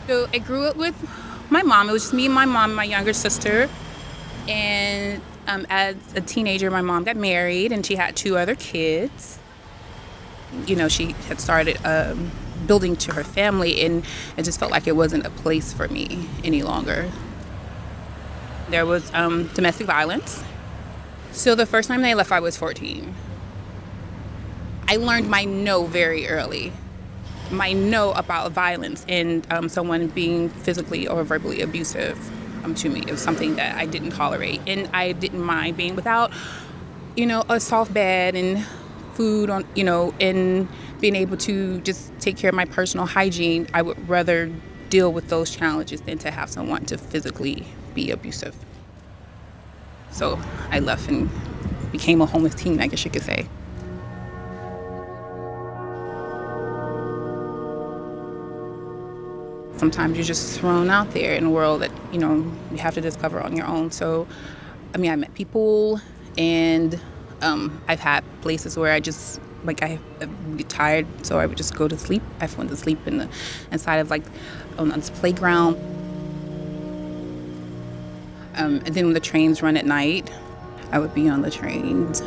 So I grew up with my mom. It was just me and my mom and my younger sister. And as a teenager, my mom got married and she had two other kids. You know, she had started building to her family, and it just felt like it wasn't a place for me any longer. There was domestic violence. So the first time they left, I was 14. I learned my no very early. My no about violence and someone being physically or verbally abusive to me. It was something that I didn't tolerate. And I didn't mind being without, a soft bed and food and being able to just take care of my personal hygiene. I would rather deal with those challenges than to have someone to physically be abusive. So I left and became a homeless teen, I guess you could say. Sometimes you're just thrown out there in a world that, you have to discover on your own. So, I met people, and I've had places where I just, I get tired, so I would just go to sleep. I went to sleep inside of, on this playground. And then when the trains run at night, I would be on the trains